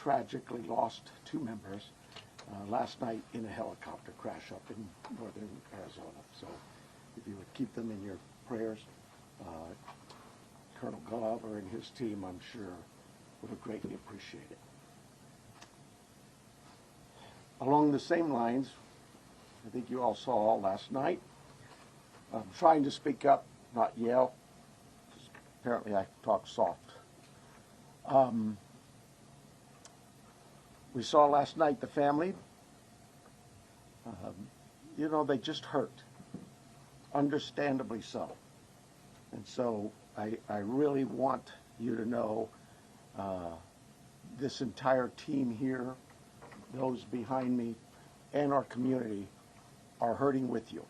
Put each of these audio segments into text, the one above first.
tragically lost 2 members last night in a helicopter crash up in northern Arizona. So if you would keep them in your prayers, Colonel Glover and his team, I'm sure, would greatly appreciate it. Along the same lines, I think you all saw last night, I'm trying to speak up, not yell, because apparently I talk soft. We saw last night the family, you know, they just hurt, understandably so. And so I really want you to know this entire team here, those behind me, and our community are hurting with you.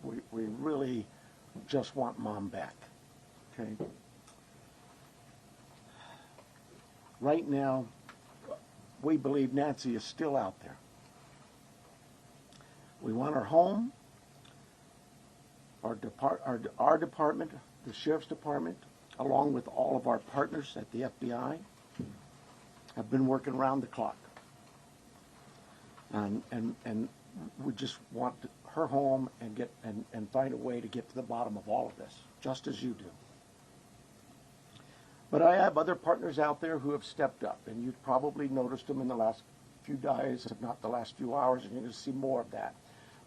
We really just want Mom back, okay? Right now, we believe Nancy is still out there. We want her home. Our department, the Sheriff's Department, along with all of our partners at the FBI, have been working around the clock. And we just want her home and find a way to get to the bottom of all of this, just as you do. But I have other partners out there who have stepped up, and you've probably noticed them in the last few days, if not the last few hours, and you're going to see more of that.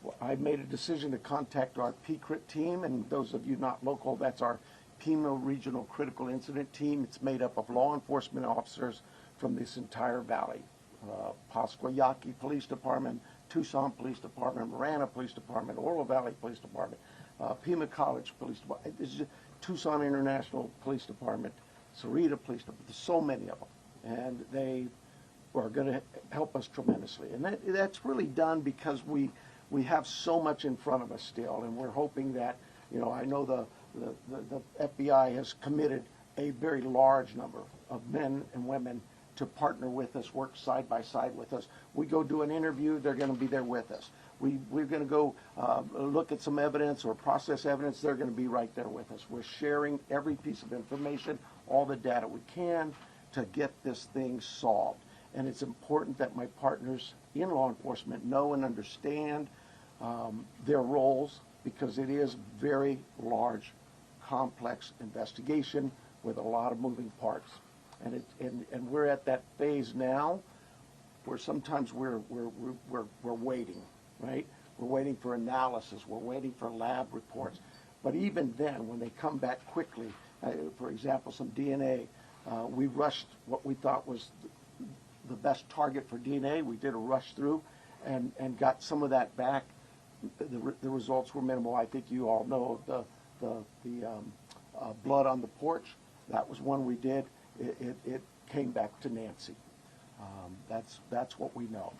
Well, I made a decision to contact our PCRIT team, and those of you not local, that's our Pima Regional Critical Incident Team. It's made up of law enforcement officers from this entire valley. Pasquayaki Police Department, Tucson Police Department, Marana Police Department, Oro Valley Police Department, Pima College Police Department, Tucson International Police Department, Sarita Police Department. There's so many of them, and they are going to help us tremendously. And that's really done because we have so much in front of us still, and we're hoping that, you know, I know the FBI has committed a very large number of men and women to partner with us, work side by side with us. We go do an interview, they're going to be there with us. We're going to go look at some evidence or process evidence, they're going to be right there with us. We're sharing every piece of information, all the data we can to get this thing solved. And it's important that my partners in law enforcement know and understand their roles, because it is very large, complex investigation with a lot of moving parts. And we're at that phase now where sometimes we're waiting, right? We're waiting for analysis, we're waiting for lab reports. But even then, when they come back quickly, for example, some DNA, we rushed what we thought was the best target for DNA. We did a rush through and got some of that back. The results were minimal. I think you all know of the blood on the porch. That was one we did. It came back to Nancy. That's what we know.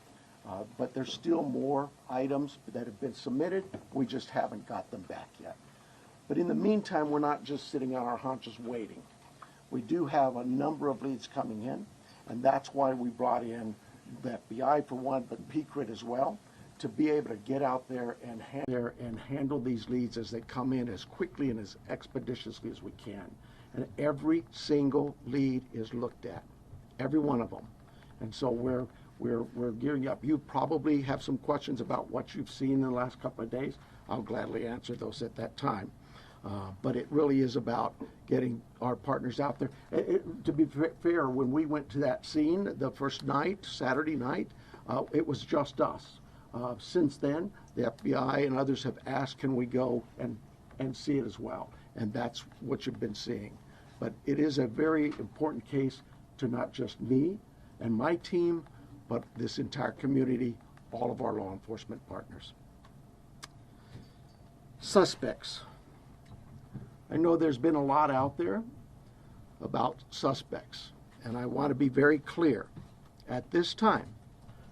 But there's still more items that have been submitted. We just haven't got them back yet. But in the meantime, we're not just sitting on our haunches waiting. We do have a number of leads coming in, and that's why we brought in the FBI for one, but PCRIT as well, to be able to get out there and handle these leads as they come in as quickly and as expeditiously as we can. And every single lead is looked at, every one of them. And so we're gearing up. You probably have some questions about what you've seen in the last couple of days. I'll gladly answer those at that time. But it really is about getting our partners out there. To be fair, when we went to that scene the first night, Saturday night, it was just us. Since then, the FBI and others have asked, can we go and see it as well? And that's what you've been seeing. But it is a very important case to not just me and my team, but this entire community, all of our law enforcement partners. Suspects. I know there's been a lot out there about suspects, and I want to be very clear. At this time,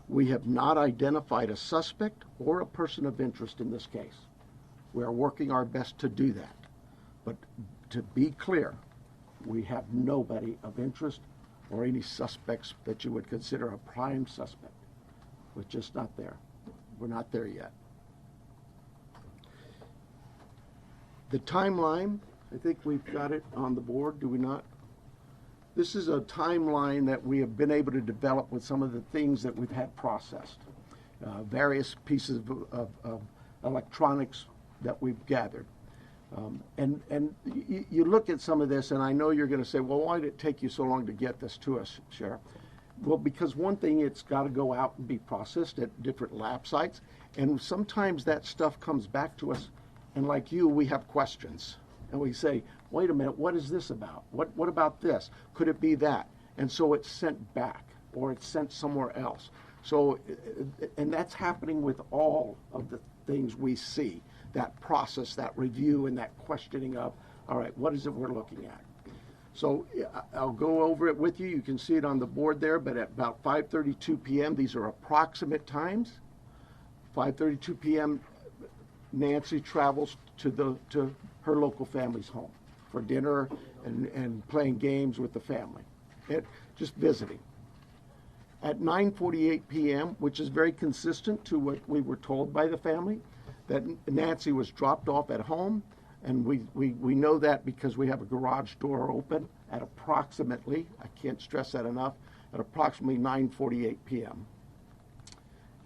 we have not identified a suspect or a person of interest in this case. We are working our best to do that. But to be clear, we have nobody of interest or any suspects that you would consider a prime suspect. We're just not there. We're not there yet. The timeline, I think we've got it on the board, do we not? This is a timeline that we have been able to develop with some of the things that we've had processed. Various pieces of electronics that we've gathered. And you look at some of this, and I know you're going to say, well, why did it take you so long to get this to us, Sheriff? Well, because one thing, it's got to go out and be processed at different lab sites, and sometimes that stuff comes back to us, and like you, we have questions. And we say, wait a minute, what is this about? What about this? Could it be that? And so it's sent back, or it's sent somewhere else. So, and that's happening with all of the things we see, that process, that review, and that questioning of, all right, what is it we're looking at? So I'll go over it with you. You can see it on the board there, but at about 5:32 p.m., these are approximate times. 5:32 p.m., Nancy travels to her local family's home for dinner and playing games with the family, just visiting. At 9:48 p.m., which is very consistent to what we were told by the family, that Nancy was dropped off at home, and we know that because we have a garage door open at approximately, I can't stress that enough, at approximately 9:48 p.m.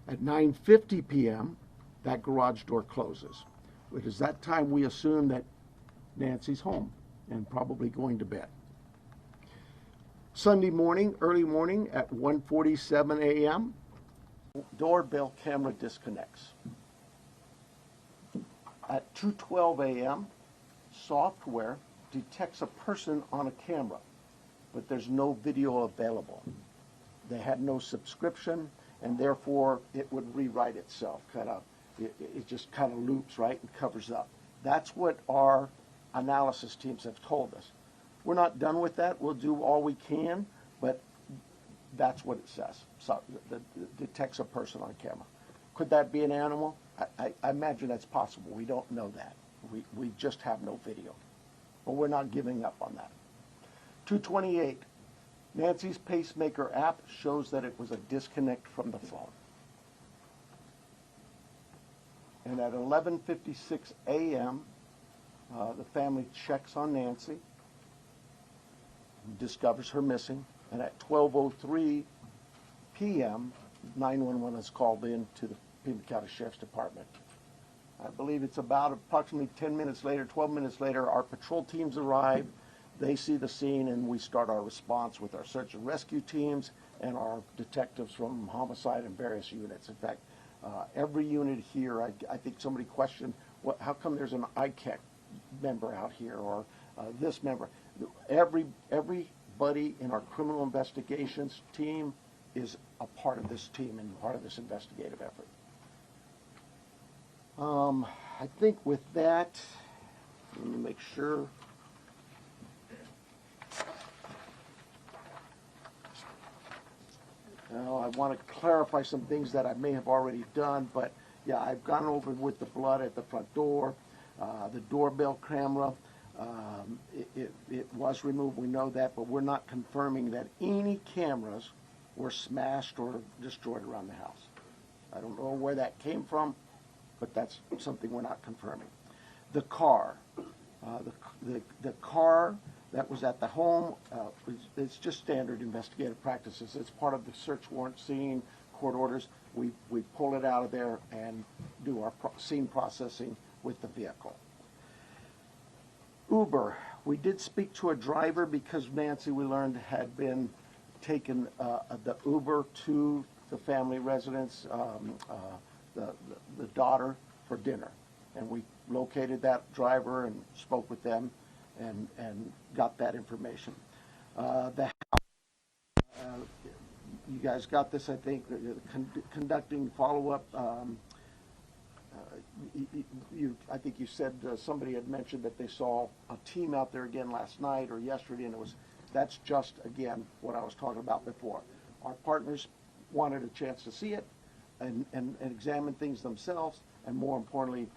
At 9:50 p.m., that garage door closes. It is that time we assume that Nancy's home and probably going to bed. Sunday morning, early morning at 1:47 a.m., doorbell camera disconnects. At 2:12 a.m., software detects a person on a camera, but there's no video available. They had no subscription, and therefore it would rewrite itself. It just kind of loops, right, and covers up. That's what our analysis teams have told us. We're not done with that. We'll do all we can, but that's what it says. So it detects a person on camera. Could that be an animal? I imagine that's possible. We don't know that. We just have no video. But we're not giving up on that. 2:28, Nancy's pacemaker app shows that it was a disconnect from the phone. And at 11:56 a.m., the family checks on Nancy, discovers her missing, and at 12:03 p.m., 911 is called in to the Pima County Sheriff's Department. I believe it's about approximately 10 minutes later, 12 minutes later, our patrol teams arrive, they see the scene, and we start our response with our search and rescue teams and our detectives from homicide and various units. In fact, every unit here, I think somebody questioned, how come there's an ICAC member out here, or this member? Everybody in our criminal investigations team is a part of this team and part of this investigative effort. I think with that, let me make sure. Now, I want to clarify some things that I may have already done, but yeah, I've gone over with the blood at the front door, the doorbell camera. It was removed, we know that, but we're not confirming that any cameras were smashed or destroyed around the house. I don't know where that came from, but that's something we're not confirming. The car, the car that was at the home, it's just standard investigative practices. It's part of the search warrant scene, court orders. We pull it out of there and do our scene processing with the vehicle. Uber, we did speak to a driver because Nancy, we learned, had been taken the Uber to the family residence, the daughter, for dinner. And we located that driver and spoke with them and got that information. The house, you guys got this, I think, conducting follow-up. I think you said somebody had mentioned that they saw a team out there again last night or yesterday, and that's just, again, what I was talking about before. Our partners wanted a chance to see it and examine things themselves, and more importantly,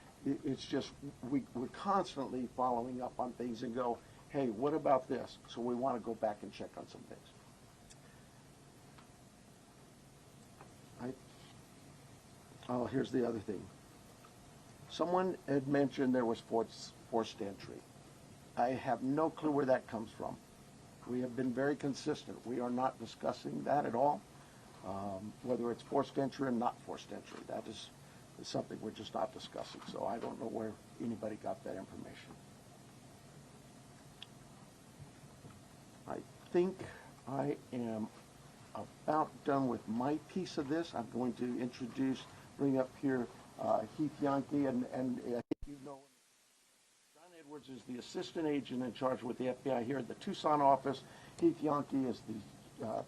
it's just we're constantly following up on things and go, hey, what about this? So we want to go back and check on some things. Oh, here's the other thing. Someone had mentioned there was forced entry. I have no clue where that comes from. We have been very consistent. We are not discussing that at all, whether it's forced entry or not forced entry. That is something we're just not discussing. So I don't know where anybody got that information. I think I am about done with my piece of this. I'm going to bring up here Heath Yankee, and I think you know John Edwards is the assistant agent in charge with the FBI here at the Tucson office. Heath Yankee is the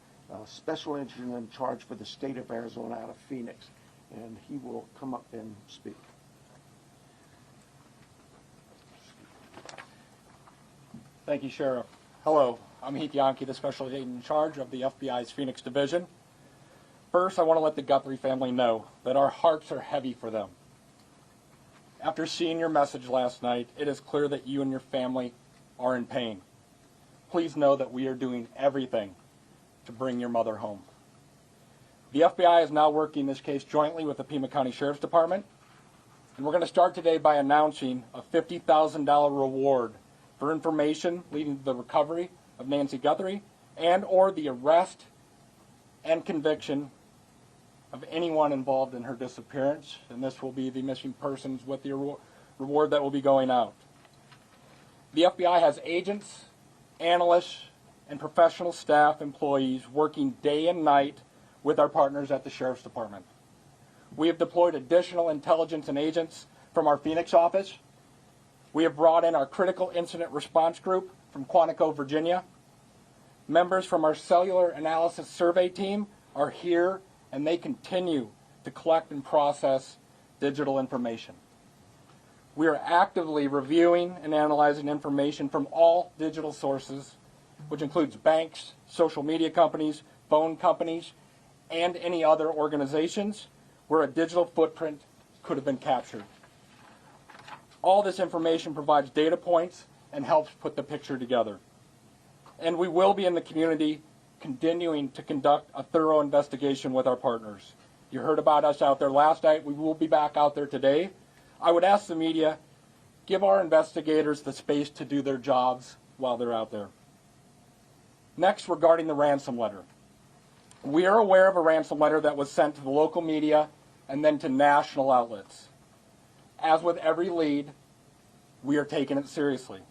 special agent in charge for the state of Arizona out of Phoenix, and he will come up and speak. Thank you, Sheriff. Hello, I'm Heath Yankee, the special agent in charge of the FBI's Phoenix Division. First, I want to let the Guthrie family know that our hearts are heavy for them. After seeing your message last night, it is clear that you and your family are in pain. Please know that we are doing everything to bring your mother home. The FBI is now working this case jointly with the Pima County Sheriff's Department, and we're going to start today by announcing a $50,000 reward for information leading to the recovery of Nancy Guthrie and or the arrest and conviction of anyone involved in her disappearance, and this will be the missing persons with the reward that will be going out. The FBI has agents, analysts, and professional staff employees working day and night with our partners at the Sheriff's Department. We have deployed additional intelligence and agents from our Phoenix office. We have brought in our Critical Incident Response Group from Quantico, Virginia. Members from our Cellular Analysis Survey team are here, and they continue to collect and process digital information. We are actively reviewing and analyzing information from all digital sources, which includes banks, social media companies, phone companies, and any other organizations where a digital footprint could have been captured. All this information provides data points and helps put the picture together. And we will be in the community continuing to conduct a thorough investigation with our partners. You heard about us out there last night. We will be back out there today. I would ask the media, give our investigators the space to do their jobs while they're out there. Next, regarding the ransom letter. We are aware of a ransom letter that was sent to the local media and then to national outlets. As with every lead, we are taking it seriously.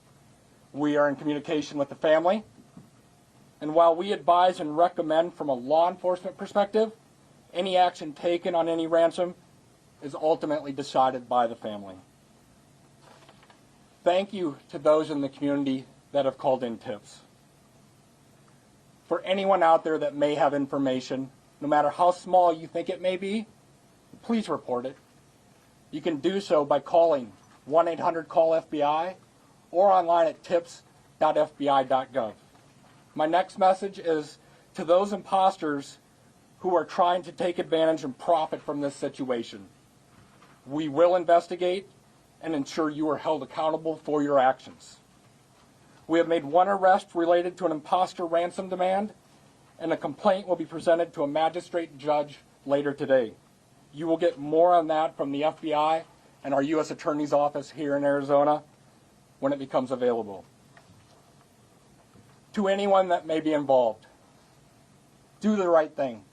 We are in communication with the family, and while we advise and recommend from a law enforcement perspective, any action taken on any ransom is ultimately decided by the family. Thank you to those in the community that have called in tips. For anyone out there that may have information, no matter how small you think it may be, please report it. You can do so by calling 1-800-CALL-FBI or online at tips.fbi.gov. My next message is to those imposters who are trying to take advantage and profit from this situation. We will investigate and ensure you are held accountable for your actions. We have made one arrest related to an imposter ransom demand, and a complaint will be presented to a magistrate judge later today. You will get more on that from the FBI and our U.S. Attorney's Office here in Arizona when it becomes available. To anyone that may be involved, do the right thing.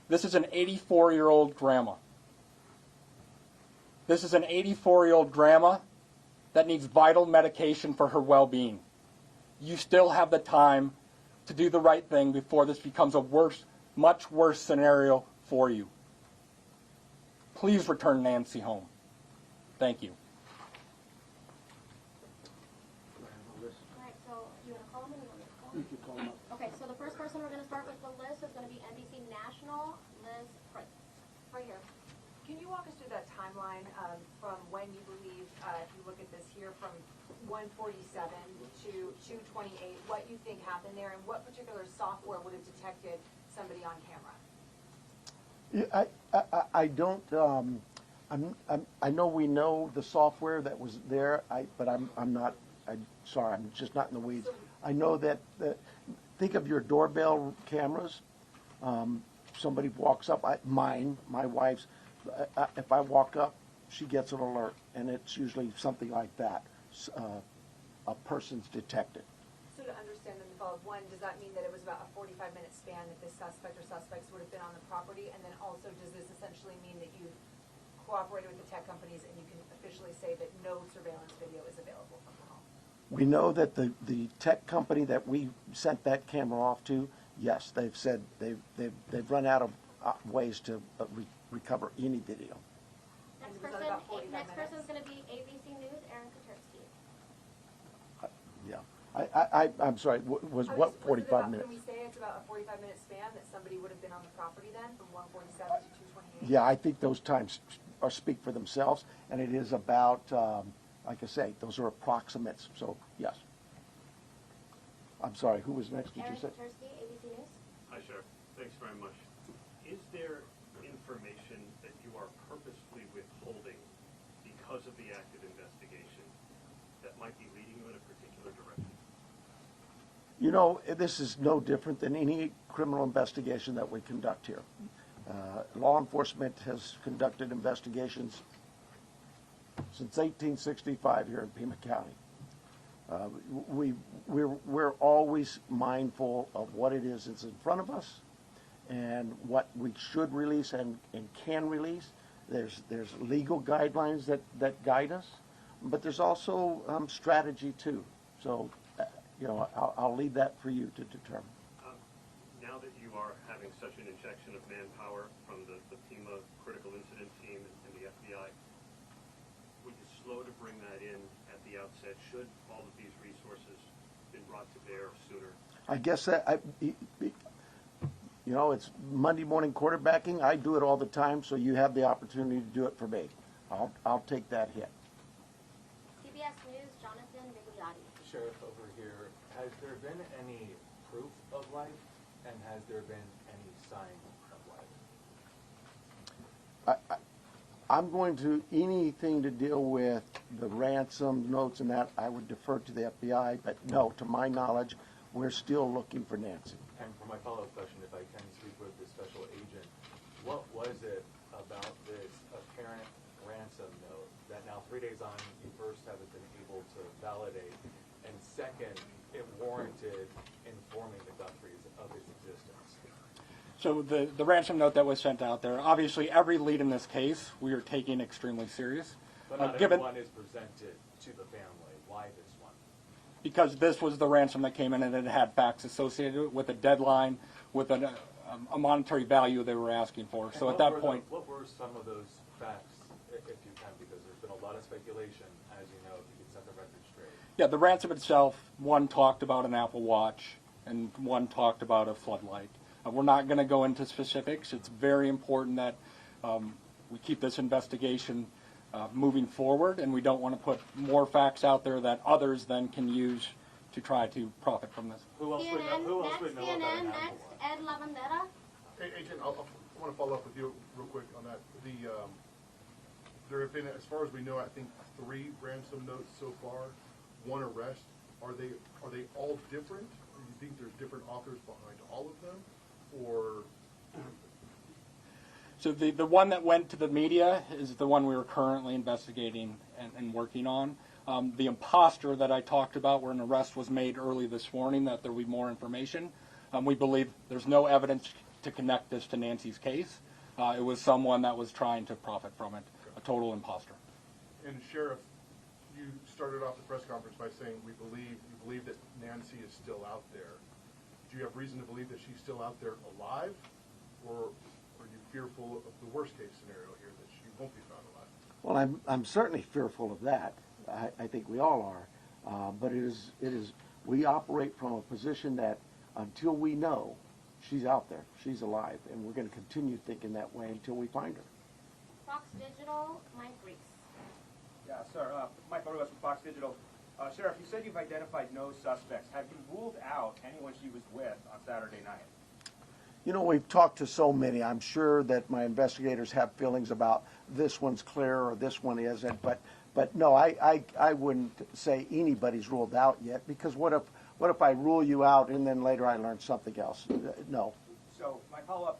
This is an 84-year-old grandma. This is an 84-year-old grandma that needs vital medication for her well-being. You still have the time to do the right thing before this becomes a much worse scenario for you. Please return Nancy home. Thank you. All right, so you want to call them or you want me to call them? You can call them up. Okay, so the first person we're going to start with the list is going to be NBC National, Liz Prince. Right here. Can you walk us through that timeline from when you believe, if you look at this here, from 147 to 228, what you think happened there, and what particular software would have detected somebody on camera? Yeah, I don't. I know we know the software that was there. But I'm not. I'm sorry. I'm just not in the weeds. I know that. Think of your doorbell cameras. Somebody walks up. My wife's. If I walk up, she gets an alert, and it's usually something like that. A person's detected. So to understand follow-up. One, does that mean that it was about a 45-minute span that this suspect or suspects would have been on the property? And then also, does this essentially mean that you cooperated with the tech companies and you can officially say that no surveillance video is available from the home? We know that the tech company that we sent that camera off to, yes, they've said they've run out of ways to recover any video. Next Was that person, about 45 next minutes? person's gonna be ABC News, Aaron Katersky. Yeah, I'm sorry. Was what 45 minutes? Can we say it's about a 45-minute span that somebody would have been on the property then, from 147 to 228? Yeah, I think those times speak for themselves, and it is about, like I say, those are approximates. So yes. I'm sorry. Who was next? Did you Aaron say? Katersky, ABC News. Hi, Sheriff. Thanks very much. Is there information that you are purposefully withholding because of the active investigation that might be leading you in a particular direction? You know, this is no different than any criminal investigation that we conduct here. Law enforcement has conducted investigations since 1865 here in Pima County. We're always mindful of what it is that's in front of us and what we should release and can release. There's legal guidelines that guide us, but there's also strategy too. So, you know, I'll leave that for you to determine. Now that you are having such an injection of manpower from the Pima critical incident team and the FBI, would you slow to bring that in at the outset? Should all of these resources been brought to bear sooner? I guess that, you know, it's Monday morning quarterbacking. I do it all the time, so you have the opportunity to do it for me. I'll take that hit. CBS News, Jonathan Vigliotti. Sheriff, over here, has there been any proof of life, and has there been any sign of life? I'm going to, anything to deal with the ransom notes and that, I would defer to the FBI, but no, to my knowledge, we're still looking for Nancy. And for my follow-up question, if I can speak with the special agent, what was it about this apparent ransom note that now 3 days on, you first haven't been able to validate, and second, it warranted informing the Guthries of its existence? So the ransom note that was sent out there, obviously every lead in this case we are taking extremely serious. But not Given, everyone is presented to the family. Why this one? because this was the ransom that came in and it had facts associated with a deadline, with a monetary value they were asking for. So at that point, What were some of those facts, if you can, because there's been a lot of speculation, as you know, if you could set the record straight. yeah, the ransom itself, one talked about an Apple Watch and one talked about a floodlight. We're not going to go into specifics. It's very important that we keep this investigation moving forward, and we don't want to put more facts out there that others then can use to try to profit from this. Who else would know, CNN, who else next would know about CNN, an Apple next Watch? Ed Lavandera. Hey, Agent, I want to follow up with you real quick on that. There have been, as far as we know, I think 3 ransom notes so far, 1 arrest. Are they all different? Do you think there's different authors behind all of them, or? So the one that went to the media is the one we were currently investigating and working on. The imposter that I talked about, where an arrest was made early this morning, that there will be more information. We believe there's no evidence to connect this to Nancy's case. It was someone that was trying to profit from it, a total imposter. And Sheriff, you started off the press conference by saying you believe that Nancy is still out there. Do you have reason to believe that she's still out there alive, or are you fearful of the worst case scenario here, that she won't be found alive? Well, I'm certainly fearful of that. I think we all are. But it is we operate from a position that until we know she's out there, she's alive, and we're going to continue thinking that way until we find her. Fox Digital, Mike Reese. Yeah, sir. Mike Ruas from Fox Digital. Sheriff, you said you've identified no suspects. Have you ruled out anyone she was with on Saturday night? You know, we've talked to so many. I'm sure that my investigators have feelings about this one's clear or this one isn't. But no, I wouldn't say anybody's ruled out yet, because what if I rule you out and then later I learn something else? No. So my follow-up,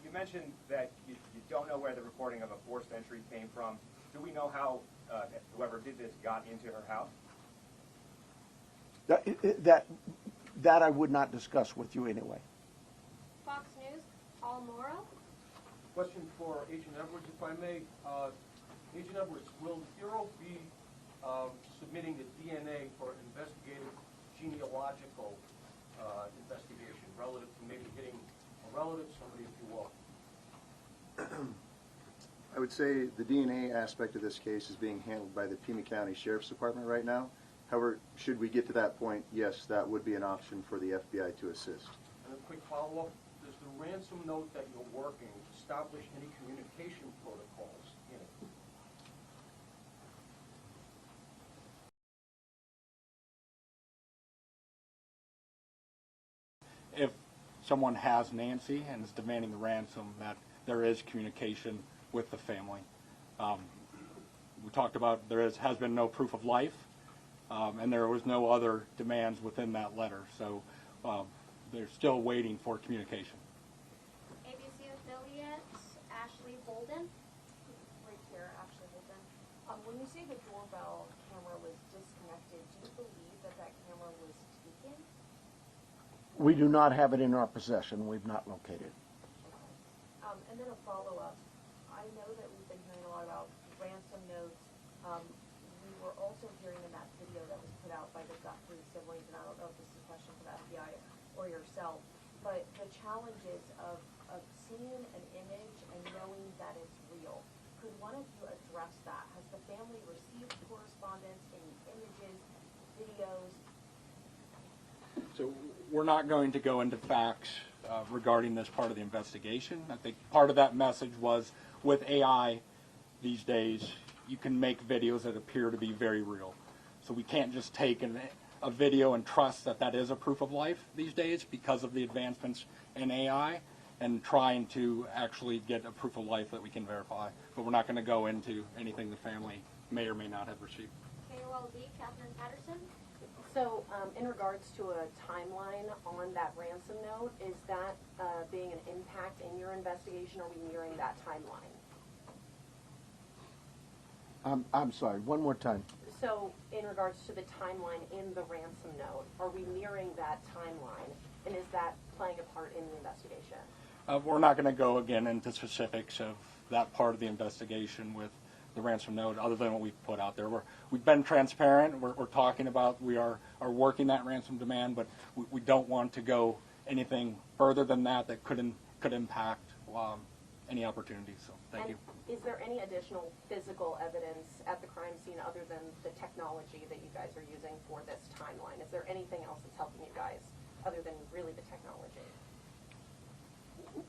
you mentioned that you don't know where the recording of a forced entry came from. Do we know how whoever did this got into her house? That I would not discuss with you anyway. Fox News, Paul Morrow. Question for Agent Edwards, if I may. Agent Edwards, will the Bureau be submitting the DNA for investigative genealogical investigation relative to maybe hitting a relative, somebody if you will? I would say the DNA aspect of this case is being handled by the Pima County Sheriff's Department right now. However, should we get to that point, yes, that would be an option for the FBI to assist. And a quick follow-up, does the ransom note that you're working establish any communication protocols in it? If someone has Nancy and is demanding the ransom, that there is communication with the family. We talked about has been no proof of life, and there was no other demands within that letter. So they're still waiting for communication. ABC affiliate, Ashley Holden. Right here, Ashley Holden. When you say the doorbell camera was disconnected, do you believe that that camera was taken? We do not have it in our possession. We've not located it. And then a follow-up. I know that we've been hearing a lot about ransom notes. We were also hearing in that video that was put out by the Guthrie siblings, and I don't know if this is a question for the FBI or yourself, but the challenges of seeing an image and knowing that it's real. Could one of you address that? Has the family received correspondence, any images, videos? So we're not going to go into facts regarding this part of the investigation. I think part of that message was with AI these days, you can make videos that appear to be very real. So we can't just take a video and trust that that is a proof of life these days because of the advancements in AI and trying to actually get a proof of life that we can verify. But we're not going to go into anything the family may or may not have received. KOLD, Catherine Patterson. So in regards to a timeline on that ransom note, is that being an impact in your investigation? Are we nearing that timeline? I'm sorry, one more time. So in regards to the timeline in the ransom note, are we nearing that timeline? And is that playing a part in the investigation? We're not going to go again into specifics of that part of the investigation with the ransom note other than what we've put out there. We've been transparent. We're talking about we are working that ransom demand, but we don't want to go anything further than that could impact any opportunities. So thank you. Is there any additional physical evidence at the crime scene other than the technology that you guys are using for this timeline? Is there anything else that's helping you guys other than really the technology?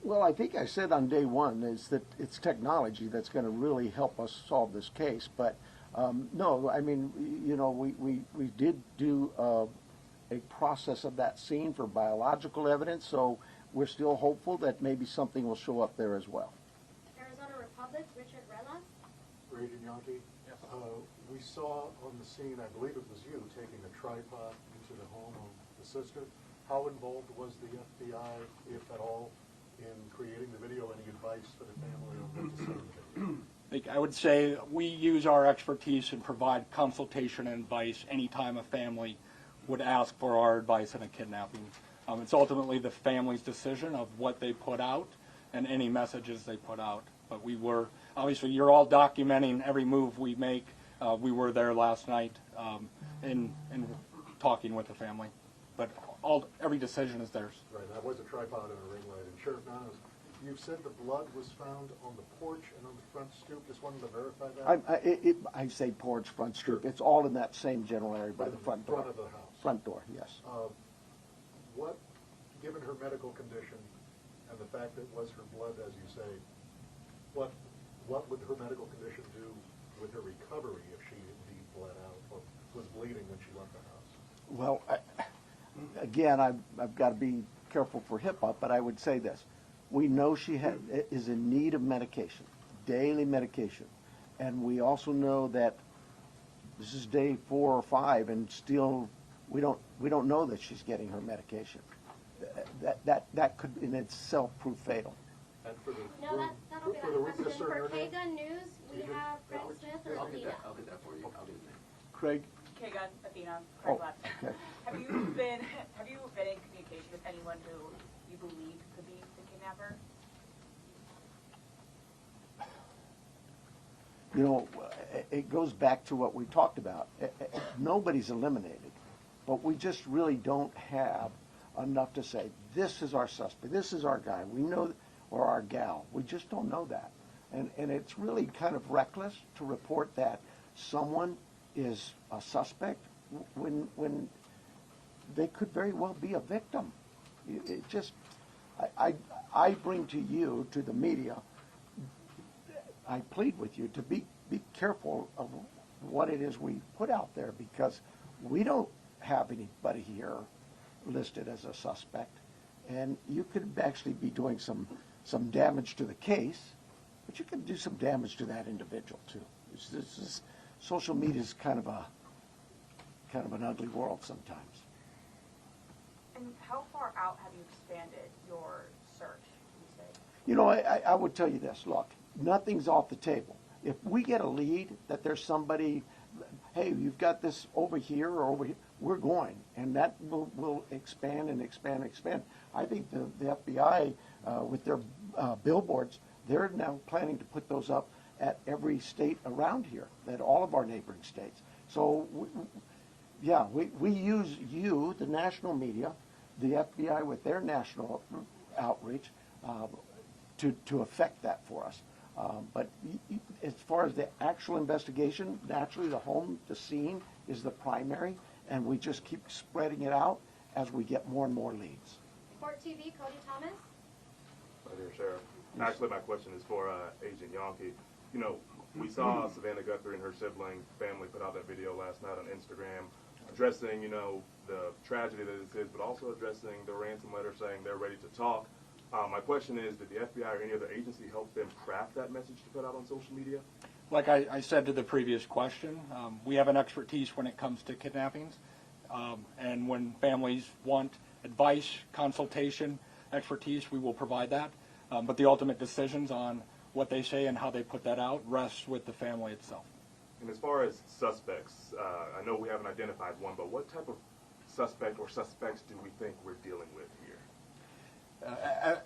Well, I think I said on day one is that it's technology that's going to really help us solve this case. But no, I mean, you know, we did do a process of that scene for biological evidence, so we're still hopeful that maybe something will show up there as well. Arizona Republic, Richard Rella. Agent Yankee? Yes. We saw on the scene, I believe it was you, taking a tripod into the home of the sister. How involved was the FBI, if at all, in creating the video? Any advice for the family on what to say in the video? I would say we use our expertise and provide consultation and advice anytime a family would ask for our advice in a kidnapping. It's ultimately the family's decision of what they put out and any messages they put out. But we were, obviously you're all documenting every move we make. We were there last night in talking with the family. But every decision is theirs. Right, that was a tripod and a ring light. And Sheriff Nanos, you said the blood was found on the porch and on the front stoop. Just wanted to verify that. I say porch, front stoop. It's all in that same general area by the front door. Front of the house. Front door, yes. What, given her medical condition and the fact that it was her blood, as you say, what would her medical condition do with her recovery if she indeed bled out or was bleeding when she left the house? Well, again, I've got to be careful for HIPAA, but I would say this. We know she is in need of medication, daily medication. And we also know that this is day 4 or 5 and still we don't know that she's getting her medication. That could in itself prove fatal. And for the No, that'll be for the that question. discern For her name? KGUN News, we have Craig Smith and I'll Alina. get that for you. I'll get his name. Craig? Kagan, Athena, Oh, Craig okay. Have you been in communication with anyone who you believe could be the kidnapper? You know, it goes back to what we talked about. Nobody's eliminated, but we just really don't have enough to say, this is our suspect, this is our guy, we know, or our gal. We just don't know that. And it's really kind of reckless to report that someone is a suspect when they could very well be a victim. It just, I bring to you, to the media, I plead with you to be careful of what it is we put out there, because we don't have anybody here listed as a suspect, and you could actually be doing some damage to the case, but you can do some damage to that individual too. Social media is kind of an ugly world sometimes. And how far out have you expanded your search, you say? You know, I would tell you this, look, nothing's off the table. If we get a lead that there's somebody, hey, you've got this over here or over here, we're going, and that will expand and expand and expand. I think the FBI, with their billboards, they're now planning to put those up at every state around here, at all of our neighboring states. So, we use you, the national media, the FBI with their national outreach, to affect that for us. But as far as the actual investigation, naturally the scene is the primary, and we just keep spreading it out as we get more and more leads. Court TV, Cody Thomas. Hi there, Sheriff. Actually, my question is for Agent Yankee. You know, we saw Savannah Guthrie and her sibling family put out that video last night on Instagram addressing, you know, the tragedy that this is, but also addressing the ransom letter saying they're ready to talk. My question is, did the FBI or any other agency help them craft that message to put out on social media? Like I said to the previous question, we have an expertise when it comes to kidnappings, and when families want advice, consultation, expertise, we will provide that. But the ultimate decisions on what they say and how they put that out rests with the family itself. And as far as suspects, I know we haven't identified one, but what type of suspect or suspects do we think we're dealing with here?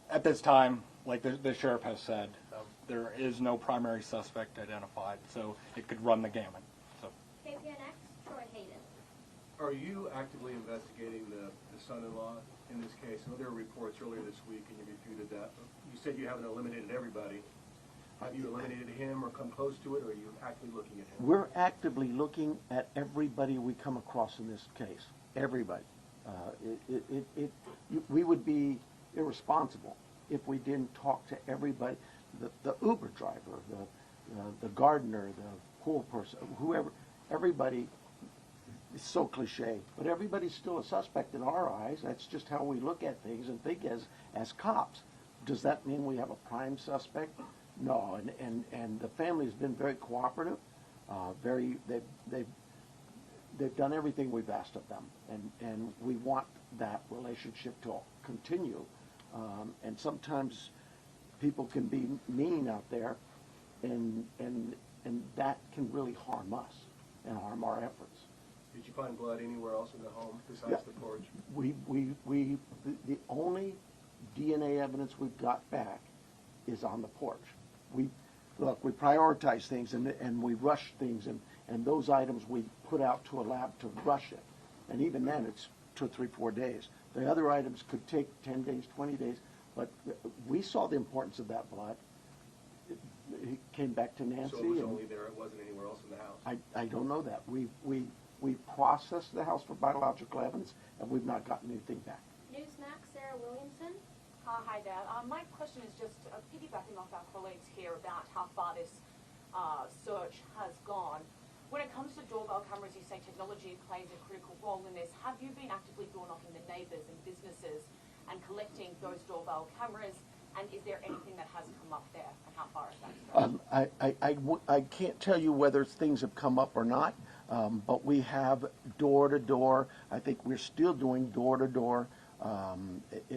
At this time, like the sheriff has said, there is no primary suspect identified, so it could run the gamut. So. KPNX, Troy Hayden. Are you actively investigating the son-in-law in this case? I know there were reports earlier this week, and you refuted that. You said you haven't eliminated everybody. Have you eliminated him or come close to it, or are you actively looking at him? We're actively looking at everybody we come across in this case. Everybody. We would be irresponsible if we didn't talk to everybody. The Uber driver, the gardener, the pool person, whoever, everybody. It's so cliche, but everybody's still a suspect in our eyes. That's just how we look at things and think as cops. Does that mean we have a prime suspect? No, and the family's been very cooperative. They've done everything we've asked of them, and we want that relationship to continue. And sometimes people can be mean out there, and that can really harm us and harm our efforts. Did you find blood anywhere else in the home besides the porch? The only DNA evidence we've got back is on the porch. We prioritize things and we rush things, and those items we put out to a lab to rush it. And even then, it's 2 or 3, 4 days. The other items could take 10 days, 20 days, but we saw the importance of that blood. It came back to Nancy. So it was only there, it wasn't anywhere else in the house? I don't know that. We processed the house for biological evidence, and we've not gotten anything back. Newsmax, Sarah Williamson. Hi there. My question is just piggybacking off our colleagues here about how far this search has gone. When it comes to doorbell cameras, you say technology plays a critical role in this. Have you been actively door knocking the neighbours and businesses and collecting those doorbell cameras? And is there anything that has come up there, and how far is that? I can't tell you whether things have come up or not, but we have door-to-door. I think we're still doing door-to-door,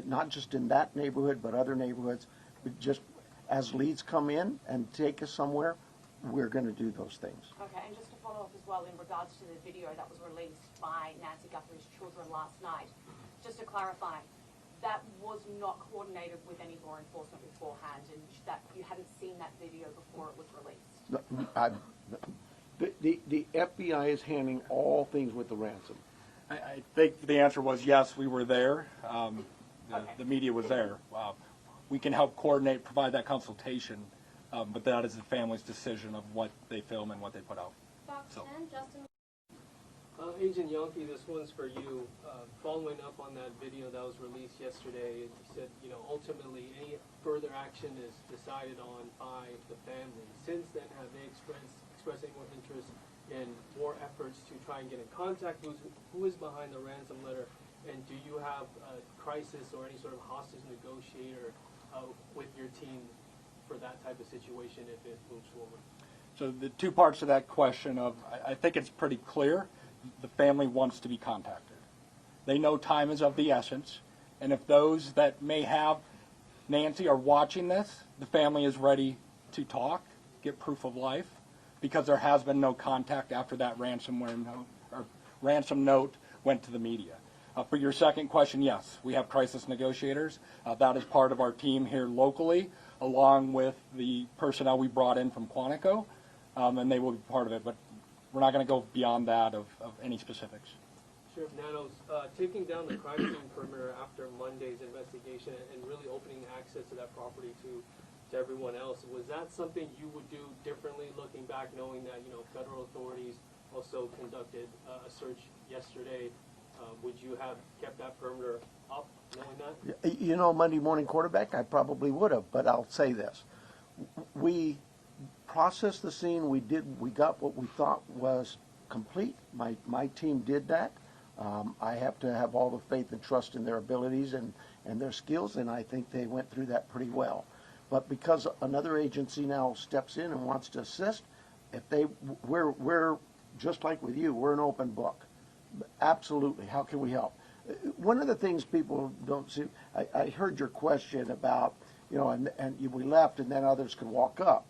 not just in that neighborhood, but other neighborhoods. Just as leads come in and take us somewhere, we're going to do those things. Okay, and just to follow up up as well in regards to the video that was released by Nancy Guthrie's children last night. Just to clarify, that was not coordinated with any law enforcement beforehand, and that you hadn't seen that video before it was released? The FBI is handling all things with the ransom. I think the answer was yes, we were there. The media was there. We can help coordinate, provide that consultation, but that is the family's decision of what they film and what they put out. Fox 10, Justin. Agent Yankee, this one's for you. Following up on that video that was released yesterday, you said, ultimately any further action is decided on by the family. Since then, have they expressed any more interest in more efforts to try and get in contact? Who is behind the ransom letter? And do you have a crisis or any sort of hostage negotiator with your team for that type of situation if it moves forward? So the two parts of that question I think it's pretty clear. The family wants to be contacted. They know time is of the essence, and if those that may have Nancy are watching this, the family is ready to talk, get proof of life, because there has been no contact after that ransom note went to the media. For your second question, yes, we have crisis negotiators. That is part of our team here locally, along with the personnel we brought in from Quantico, and they will be part of it. But we're not going to go beyond that of any specifics. Sheriff Nanos, taking down the crime scene perimeter after Monday's investigation and really opening access to that property to everyone else, was that something you would do differently looking back, knowing that federal authorities also conducted a search yesterday? Would you have kept that perimeter up, knowing that? Monday morning quarterback, I probably would have, but I'll say this. We processed the scene. We got what we thought was complete. My team did that. I have to have all the faith and trust in their abilities and their skills, and I think they went through that pretty well. But because another agency now steps in and wants to assist, we're just like with you, we're an open book. Absolutely. How can we help? One of the things people don't see, I heard your question about, and we left and then others could walk up.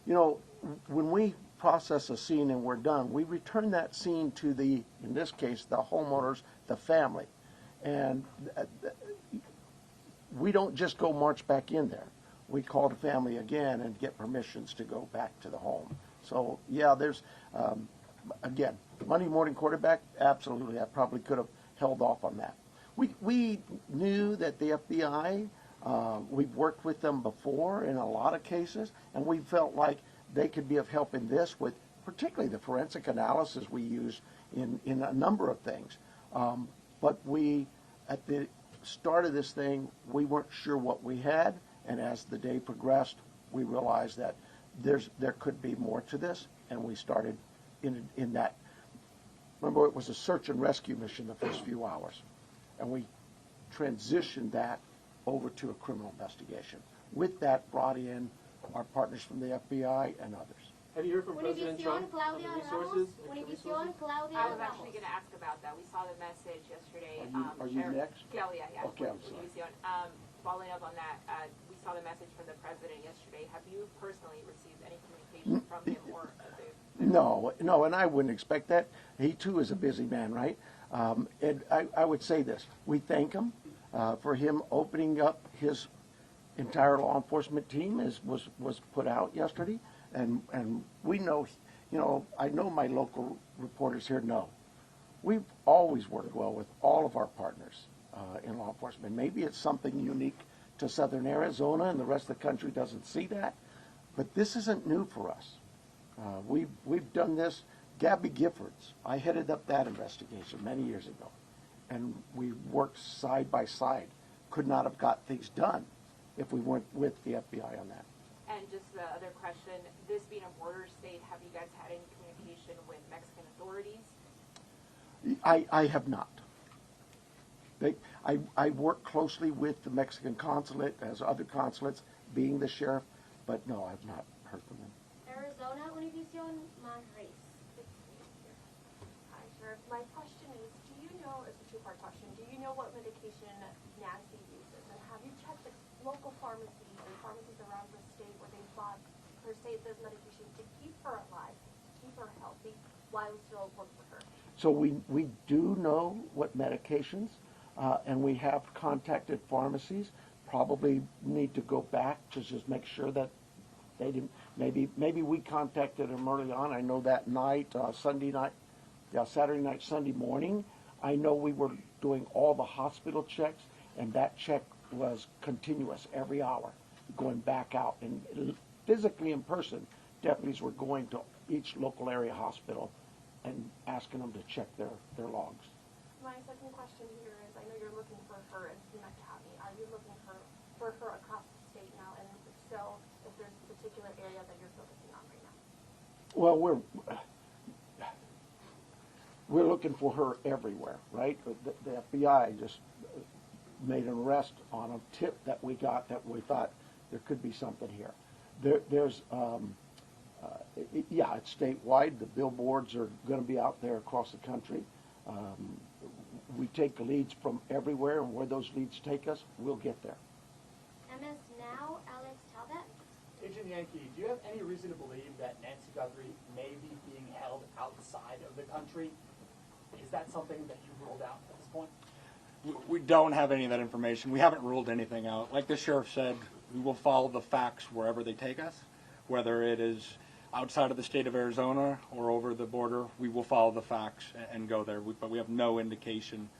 When we process a scene and we're done, we return that scene to in this case, the homeowners, the family. And we don't just go march back in there. We call the family again and get permissions to go back to the home. So, yeah, there's, again, Monday morning quarterback, absolutely. I probably could have held off on that. We knew that the FBI, we've worked with them before in a lot of cases, and we felt like they could be of help in this with particularly the forensic analysis we use in a number of things. But at the start of this thing, we weren't sure what we had, and as the day progressed, we realized that there could be more to this, and we started in that. Remember, it was a search and rescue mission the first few hours, and we transitioned that over to a criminal investigation. With that, brought in our partners from the FBI and others. Have you heard from President Trump on the resources? I was actually going to ask about that. We saw the message yesterday. Are you next? Yeah. Okay, I'm sorry. Following up on that, we saw the message from the president yesterday. Have you personally received any communication from him or No, and I wouldn't expect that. He too is a busy man, right? And I would say this: we thank him for him opening up his entire law enforcement team, was put out yesterday, and we know, I know my local reporters here know. We've always worked well with all of our partners in law enforcement. Maybe it's something unique to Southern Arizona, and the rest of the country doesn't see that, but this isn't new for us. We've done this. Gabby Giffords, I headed up that investigation many years ago, and we worked side by side. Could not have got things done if we weren't with the FBI on that. And just the other question, this being a border state, have you guys had any communication with Mexican authorities? I have not. I work closely with the Mexican consulate, as other consulates, being the sheriff, but no, I've not heard from them. Arizona, Univision, Madrid. Hi, Sheriff. My question is, do you know, it's a two-part question, do you know what medication Nancy uses? And have you checked the local pharmacies and pharmacies around the state where they bought her state this medication to keep her alive, to keep her healthy? while still working with her? So we do know what medications, and we have contacted pharmacies. Probably need to go back to just make sure that they didn't. Maybe we contacted them early on. I know that night, Saturday night, Sunday morning. I know we were doing all the hospital checks, and that check was continuous every hour, going back out. And physically in person, deputies were going to each local area hospital and asking them to check their logs. My second question here is, I know you're looking for her in Pima County. Are you looking for her across the state now? And if so, if there's a particular area that you're focusing on right now? Well, we're looking for her everywhere, right? The FBI just made an arrest on a tip that we got that we thought there could be something here. It's statewide. The billboards are going to be out there across the country. We take leads from everywhere, and where those leads take us, we'll get there. MS Now, Alex Talbot. Agent Yankee, do you have any reason to believe that Nancy Guthrie may be being held outside of the country? Is that something that you've ruled out at this point? We don't have any of that information. We haven't ruled anything out. Like the sheriff said, we will follow the facts wherever they take us, whether it is outside of the state of Arizona or over the border. We will follow the facts and go there, but we have no indication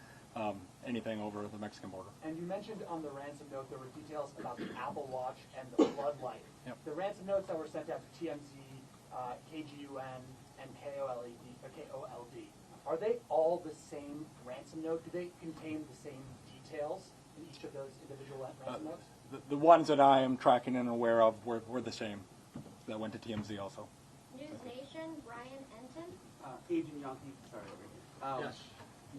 anything over the Mexican border. And you mentioned on the ransom note there were details about the Apple Watch and the floodlight. Yep. The ransom notes that were sent out to TMZ, KGUN, and KOLD, are they all the same ransom note? Do they contain the same details in each of those individual ransom notes? The ones that I am tracking and aware of were the same. That went to TMZ also. News Nation, Brian Enton. Agent Yankee, sorry, over here. Yes.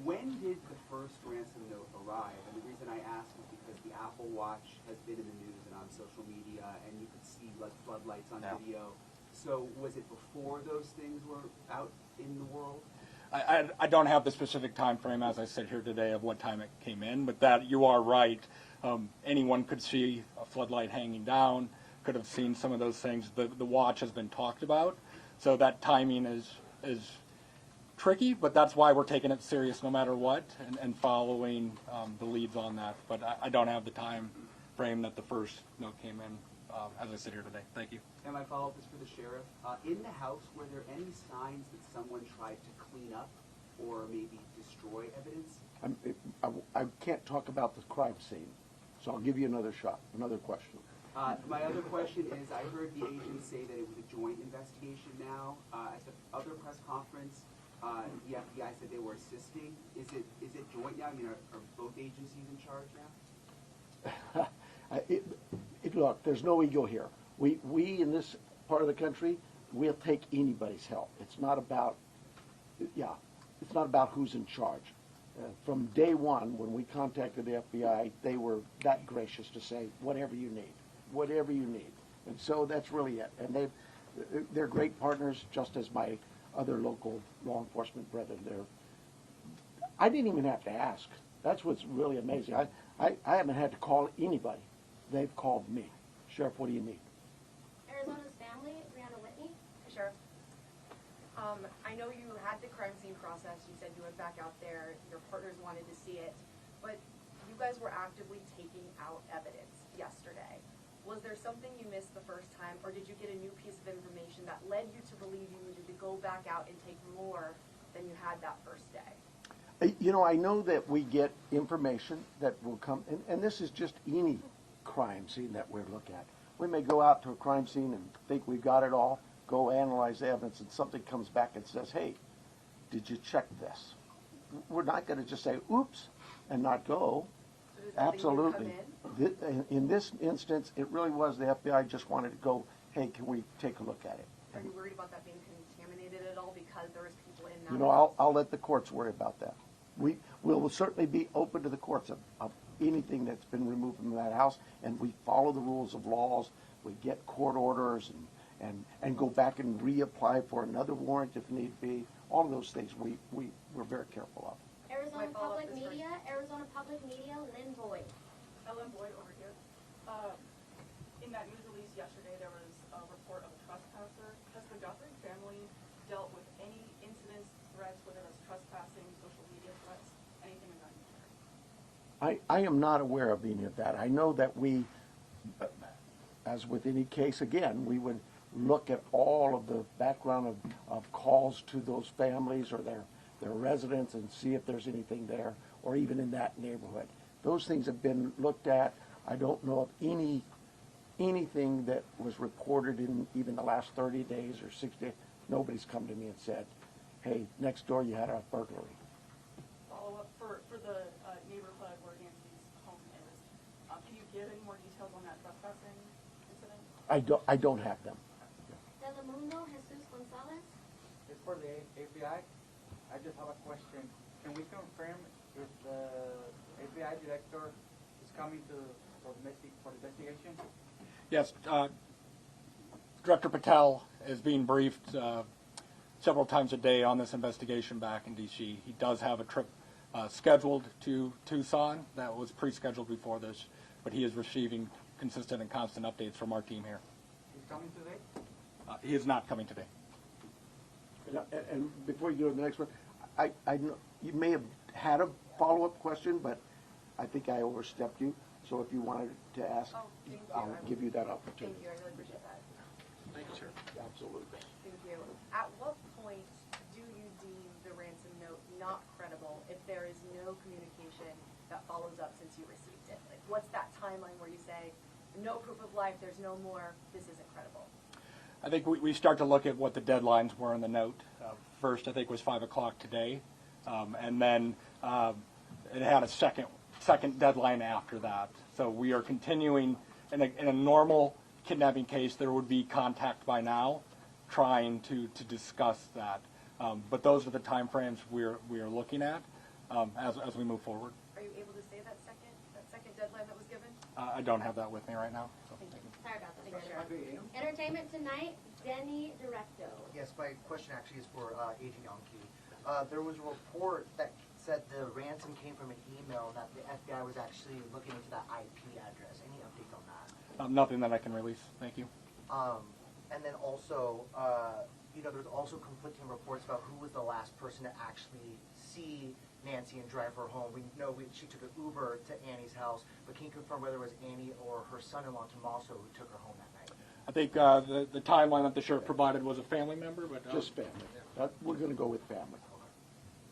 When did the first ransom note arrive? And the reason I ask is because the Apple Watch has been in the news and on social media, and you could see like floodlights on video. So was it before those things were out in the world? I don't have the specific time frame as I sit here today of what time it came in, but that you are right. Anyone could see a floodlight hanging down, could have seen some of those things. The watch has been talked about, so that timing is tricky, but that's why we're taking it serious no matter what and following the leads on that. But I don't have the time frame that the first note came in as I sit here today. Thank you. And my follow-up is for the sheriff. In the house, were there any signs that someone tried to clean up or maybe destroy evidence? I can't talk about the crime scene, so I'll give you another shot, another question. My other question is, I heard the agent say that it was a joint investigation now. At the other press conference, the FBI said they were assisting. Is it joint now? I mean, are both agencies in charge now? Look, there's no ego here. We in this part of the country, we'll take anybody's help. It's not about who's in charge. From day one, when we contacted the FBI, they were that gracious to say, whatever you need. And so that's really it. And they're great partners, just as my other local law enforcement brethren. I didn't even have to ask. That's what's really amazing. I haven't had to call anybody. They've called me. Sheriff, what do you need? Arizona's family, Brianna Whitney. Sheriff, I know you had the crime scene process. You said you went back out there. Your partners wanted to see it. But you guys were actively taking out evidence yesterday. Was there something you missed the first time, or did you get a new piece of information that led you to believe you needed to go back out and take more than you had that first day? I know that we get information that will come, and this is just any crime scene that we look at. We may go out to a crime scene and think we've got it all, go analyze the evidence, and something comes back and says, hey, did you check this? We're not going to just say, oops, and not go. So Absolutely. In this instance, it really was the FBI just wanted to go, hey, can we take a look at it? Are you worried about that being contaminated at all because there was people in that? I'll let the courts worry about that. We will certainly be open to the courts of anything that's been removed from that house, and we follow the rules of laws. We get court orders and go back and reapply for another warrant if need be. All of those things we're very careful of. Arizona Public Media, Lynn Boyd. Ellen Boyd over here. In that news release yesterday, there was a report of a trespasser. Has the Guthrie family dealt with any incidents whether that's trespassing, social media threats, anything of that nature? I am not aware of any of that. I know that we, as with any case, again, we would look at all of the background of calls to those families or their residents and see if there's anything there, or even in that neighborhood. Those things have been looked at. I don't know of anything that was reported in even the last 30 days or 60 days. Nobody's come to me and said, hey, next door you had a burglary. Follow up for the neighborhood where Nancy's home is. Can you give any more details on that trespassing incident? I don't have them. Telemundo, Jesus Gonzalez. It's for the FBI. I just have a question. Can we confirm if the FBI director is coming for investigation? Yes, Director Patel is being briefed several times a day on this investigation back in D.C. He does have a trip scheduled to Tucson that was pre-scheduled before this, but he is receiving consistent and constant updates from our team here. He's coming today? He is not coming today. And before you go to the next one, I know you may have had a follow-up question, but I think I overstepped you. So if you wanted to ask, I'll give you that opportunity. Thank you, I really appreciate that. Thank you, sir. Absolutely. Thank you. At what point do you deem the ransom note not credible if there is no communication that follows up since you received it? Like, what's that timeline where you say, no proof of life, there's no more, this isn't credible? I think we start to look at what the deadlines were in the note. First, I think, was 5 o'clock today, and then it had a second deadline after that. So we are continuing. In a normal kidnapping case, there would be contact by now, trying to discuss that. But those are the time frames we are looking at as we move forward. Are you able to say that second deadline that was given? I don't have that with me right now. So. Thank you. Sorry about that. Entertainment Tonight, Denny Directo. Yes, my question actually is for Agent Yonke. There was a report that said the ransom came from an email that the FBI was actually looking into that IP address. Any update on that? Nothing that I can release. Thank you. And then also, there's also conflicting reports about who was the last person to actually see Nancy and drive her home. We know she took an Uber to Annie's house, but can you confirm whether it was Annie or her son-in-law, Tommaso, who took her home that night? I think the timeline that the sheriff provided was a family member, but just family. We're going to go with family.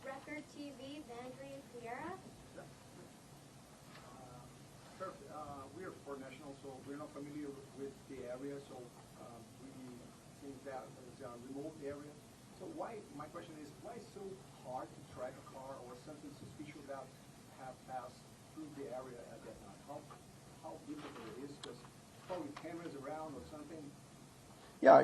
Record TV, Vandry Fiera. Sir, we are foreign nationals, so we're not familiar with the area, so we think that it's a remote area. So my question is, why is it so hard to track a car or something suspicious that have passed through the area at that time? How difficult it is, because probably cameras around or something. Yeah,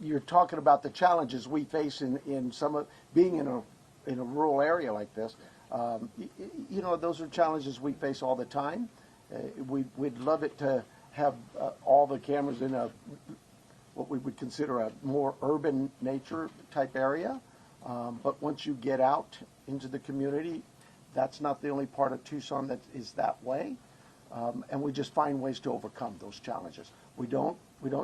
you're talking about the challenges we face in some of being in a rural area like this. Those are challenges we face all the time. We'd love it to have all the cameras in what we would consider a more urban nature type area. But once you get out into the community, that's not the only part of Tucson that is that way. And we just find ways to overcome those challenges. We don't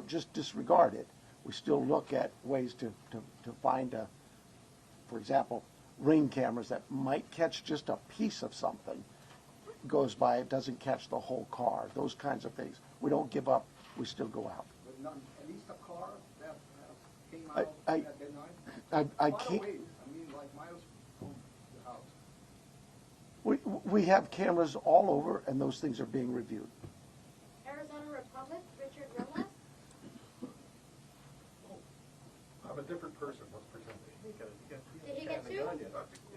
just disregard it. We still look at ways to find, for example, ring cameras that might catch just a piece of something. Goes by, it doesn't catch the whole car. Those kinds of things. We don't give up. We still go out. But not at least a car that came out at that night? I Far can't. away, like miles from the house. We have cameras all over, and those things are being reviewed. Arizona Republic, Richard Rojas. I'm a different person, let's pretend. Did he get two?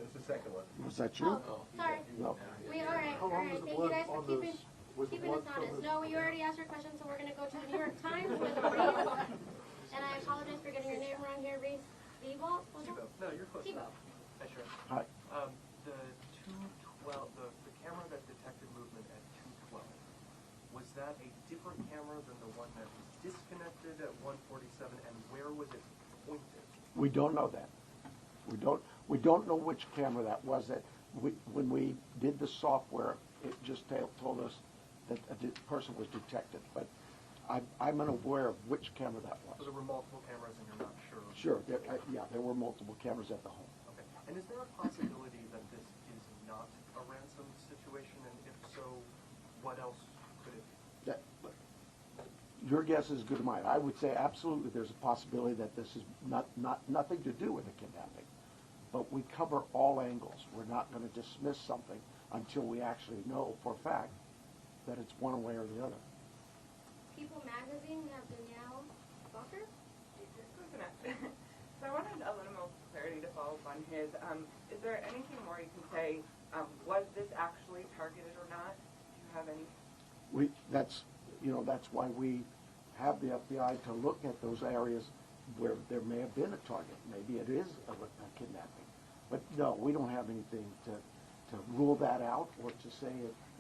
It's the second one. Was that you? Oh, sorry. No. All right. Thank you guys for keeping us honest. No, you already asked your question, so we're going to go to the New York Times with Reese. And I apologize for getting your name wrong here, Reese. Thibault? No, you're close. Thibault. Hi, Sheriff. Hi. The 212, the camera that detected movement at 212, was that a different camera than the one that was disconnected at 147, and where was it pointed? We don't know that. We don't know which camera that was. When we did the software, it just told us that a person was detected. But I'm unaware of which camera that was. So there were multiple cameras and you're not sure? Sure, there were multiple cameras at the home. Okay. And is there a possibility that this is not a ransom situation, and if so, what else could it be? Your guess is as good as mine. I would say absolutely there's a possibility that this is nothing to do with a kidnapping. But we cover all angles. We're not going to dismiss something until we actually know for a fact that it's one way or the other. People Magazine, we have Danielle Bucker. So I wanted a little more clarity to follow up on his. Is there anything more you can say? Was this actually targeted or not? Do you have any? That's why we have the FBI to look at those areas where there may have been a target. Maybe it is a kidnapping. But no, we don't have anything to rule that out or to say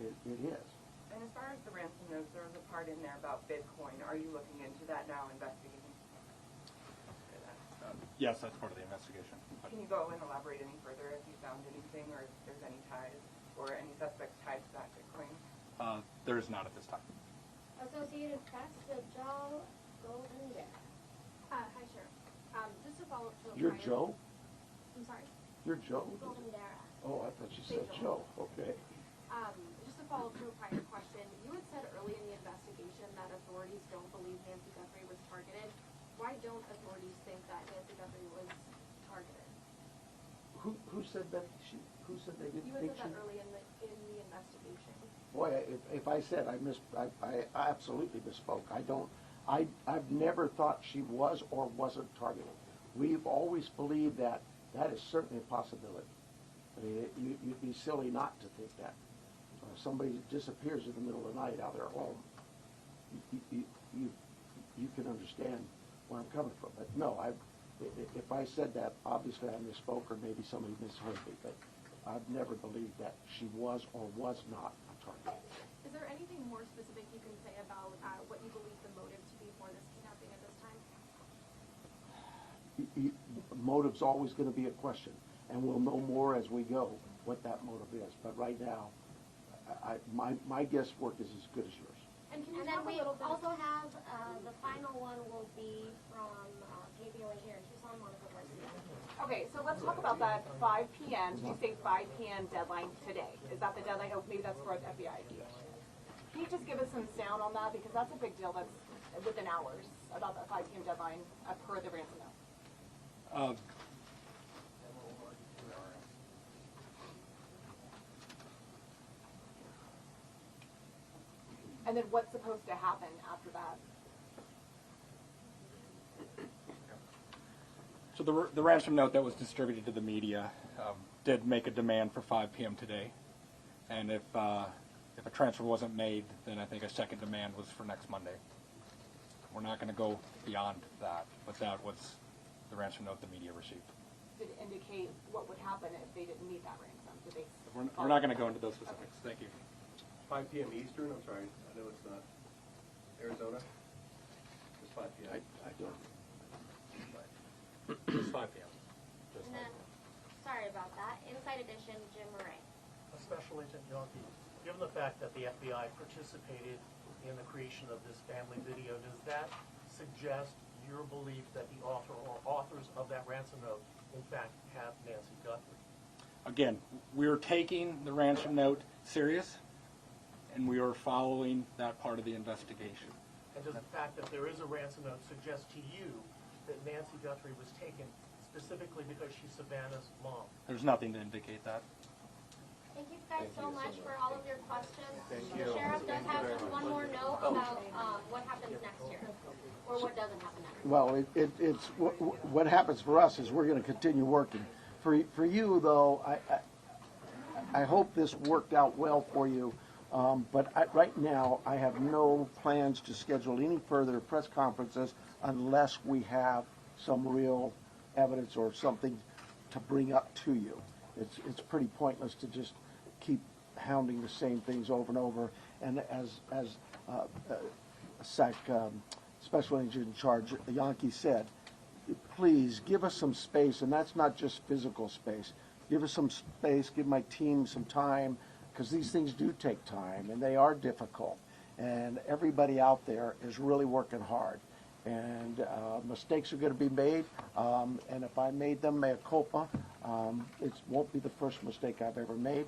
it is. And as far as the ransom notes, there was a part in there about Bitcoin. Are you looking into that now, investigating? Yes, that's part of the investigation. Can you go and elaborate any further if you found anything, or if there's any ties, or any suspects tied to that Bitcoin? There is not at this time. Associated Press, Joe Golden. Hi, Sheriff. Just to follow up to a You're prior- Joe? I'm sorry? You're Joe? Goldendera. Oh, I thought you said Joe. Okay. Just to follow up to a prior question, you had said early in the investigation that authorities don't believe Nancy Guthrie was targeted. Why don't authorities think that Nancy Guthrie was targeted? Who said that? Who said they didn't You had think said she? that early in the investigation. Boy, if I said I absolutely misspoke. I've never thought she was or wasn't targeted. We've always believed that is certainly a possibility. I mean, you'd be silly not to think that. If somebody disappears in the middle of the night out of their home, you can understand where I'm coming from. But no, if I said that, obviously I misspoke or maybe somebody misheard me. But I've never believed that she was or was not a target. Is there anything more specific you can say about what you believe the motive to be for this kidnapping at this time? Motive's always going to be a question, and we'll know more as we go what that motive is. But right now, my guesswork is as good as yours. And then we also have the final one will be from KPOA here in Tucson, Monica Garcia. Okay, so let's talk about that 5 p.m. Did you say 5 p.m. deadline today? Is that the deadline? Oh, maybe that's for the FBI. Can you just give us some sound on that? Because that's a big deal. That's within hours about that 5 p.m. deadline per the ransom note. And then what's supposed to happen after that? So the ransom note that was distributed to the media did make a demand for 5 p.m. today, and if a transfer wasn't made, then I think a second demand was for next Monday. We're not going to go beyond that, but that was the ransom note the media received. Did it indicate what would happen if they didn't meet that ransom? Did they? We're not going to go into those specifics. Thank you. 5 p.m. Eastern, I'm sorry, I know it's not Arizona. It's 5 p.m. I don't. It's 5 p.m. And then, sorry about that, Inside Edition, Jim Murray. Special Agent Yonke, given the fact that the FBI participated in the creation of this family video, does that suggest your belief that the author or authors of that ransom note, in fact, have Nancy Guthrie? Again, we're taking the ransom note serious, and we are following that part of the investigation. And does the fact that there is a ransom note suggest to you that Nancy Guthrie was taken specifically because she's Savannah's mom? There's nothing to indicate that. Thank you guys so much for all of your questions. Thank The you. sheriff does have just one more note about what happens next year, or what doesn't happen next. Well, it's what happens for us is we're going to continue working. For you though, I hope this worked out well for you. But right now, I have no plans to schedule any further press conferences unless we have some real evidence or something to bring up to you. It's pretty pointless to just keep hounding the same things over and over. And as Special Agent in Charge, Yonke said, please give us some space, and that's not just physical space. Give us some space, give my team some time, because these things do take time, and they are difficult. and everybody out there is really working hard. And mistakes are going to be made, and if I made them, mea culpa. It won't be the first mistake I've ever made,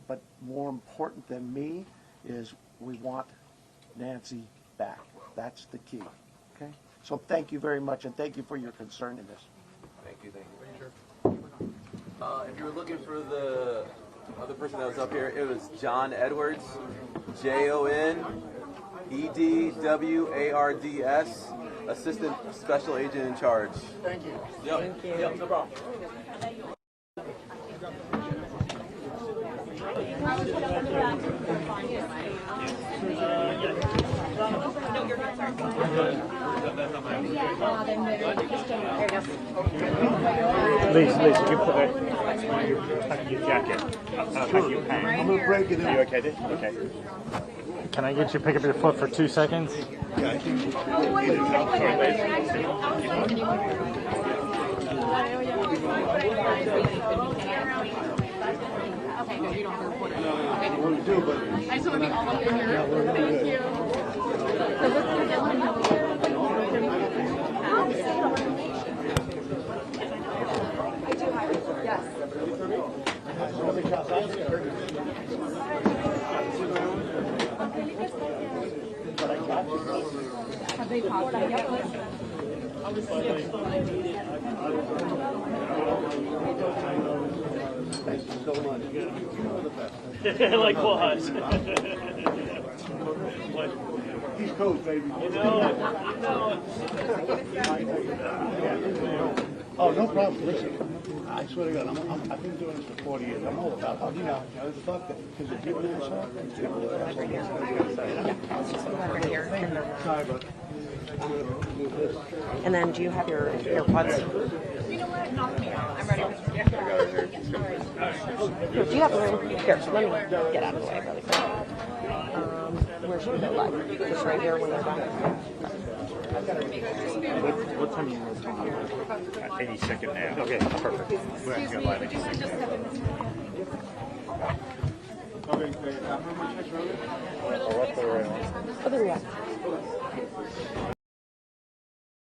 but more important than me is we want Nancy back. That's the key. Okay? So thank you very much, and thank you for your concern in this. Thank you. If you were looking for the other person that was up here, it was John Edwards, JONEDWARDS, Assistant Special Agent in Charge. Thank you. Yep. Yep, no problem. Lisa, you can put that back in your jacket. Back in your pants. I'm gonna break it in. Are you okay, dude? Okay. Can I get you to pick up your foot for 2 seconds? Yeah, I think. Okay, no, you don't have to report it. Okay. What we do, but. I just want to be all up in here. Thank you. I do have it, yes. Have they popped it yet? Thank you so much. Like what? East Coast, baby. You know it. Oh, no problem. Listen, I swear to God, I've been doing this for 40 years. I'm all about, you know, the fuck that. Because if you're doing something, sorry, but And then do you have your AirPods? You know what? Knock me out. I'm ready for this. Do you have room? Here, let me get out of the way really quick. Where's your bill like? Just right here when they're done. What time are you guys talking about? Any second now. Okay, perfect. We're actually going live any second. Oh, there we are.